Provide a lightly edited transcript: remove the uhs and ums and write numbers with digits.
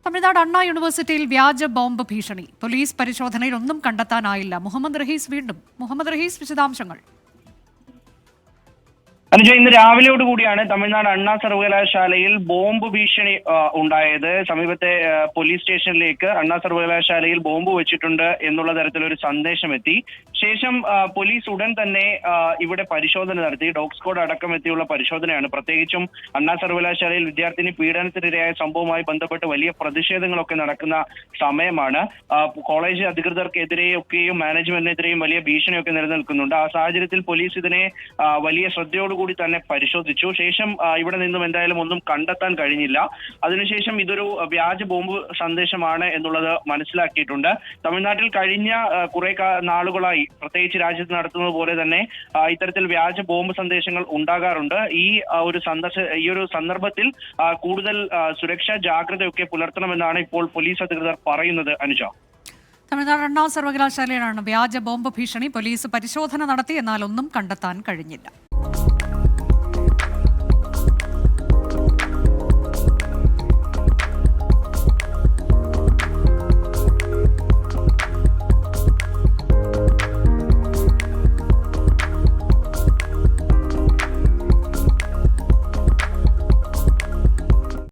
തമിഴ്നാട് അണ്ണാ യൂണിവേഴ്സിറ്റിയിൽ വ്യാജ ബോംബ് ഭീഷണി. പോലീസ് പരിശോധനയിൽ ഒന്നും കണ്ടെത്താനായില്ല. മുഹമ്മദ് റഹീസ് വിശദാംശങ്ങൾ. അനുജ, ഇന്ന് രാവിലെയോടുകൂടിയാണ് തമിഴ്നാട് അണ്ണാ സർവകലാശാലയിൽ ബോംബ് ഭീഷണി ഉണ്ടായത്. സമീപത്തെ പോലീസ് സ്റ്റേഷനിലേക്ക് അണ്ണാ സർവകലാശാലയിൽ ബോംബ് വെച്ചിട്ടുണ്ട് എന്നുള്ള തരത്തിലൊരു സന്ദേശം എത്തി. ശേഷം പോലീസ് ഉടൻ തന്നെ ഇവിടെ പരിശോധന നടത്തി. ഡോഗ് സ്ക്വാഡ് അടക്കം എത്തിയുള്ള പരിശോധനയാണ്. പ്രത്യേകിച്ചും അണ്ണാ സർവകലാശാലയിൽ വിദ്യാർത്ഥിനി പീഡനത്തിനിരയായ സംഭവവുമായി ബന്ധപ്പെട്ട് വലിയ പ്രതിഷേധങ്ങളൊക്കെ നടക്കുന്ന സമയമാണ്. കോളേജ് അധികൃതർക്കെതിരെയൊക്കെയും മാനേജ്മെന്റിനെതിരെയും വലിയ ഭീഷണിയൊക്കെ നിലനിൽക്കുന്നുണ്ട്. ആ സാഹചര്യത്തിൽ പോലീസ് ഇതിനെ വലിയ ശ്രദ്ധയോടുകൂടി തന്നെ പരിശോധിച്ചു. ശേഷം ഇവിടെ നിന്നും എന്തായാലും ഒന്നും കണ്ടെത്താൻ കഴിഞ്ഞില്ല. അതിനുശേഷം ഇതൊരു വ്യാജ ബോംബ് സന്ദേശമാണ് എന്നുള്ളത് മനസ്സിലാക്കിയിട്ടുണ്ട്. തമിഴ്നാട്ടിൽ കഴിഞ്ഞ കുറെ നാളുകളായി, പ്രത്യേകിച്ച് രാജ്യത്ത് നടത്തുന്നത് പോലെ തന്നെ ഇത്തരത്തിൽ വ്യാജ ബോംബ് സന്ദേശങ്ങൾ ഉണ്ടാകാറുണ്ട്. ഈ ഒരു സന്ദർഭത്തിൽ കൂടുതൽ സുരക്ഷാ ജാഗ്രതയൊക്കെ പുലർത്തണമെന്നാണ് ഇപ്പോൾ പോലീസ് അധികൃതർ പറയുന്നത്. അനുജ, തമിഴ്നാട് അണ്ണാ സർവകലാശാലയിലാണ് വ്യാജ ബോംബ് ഭീഷണി. പോലീസ് പരിശോധന നടത്തി, എന്നാൽ ഒന്നും കണ്ടെത്താൻ കഴിഞ്ഞില്ല.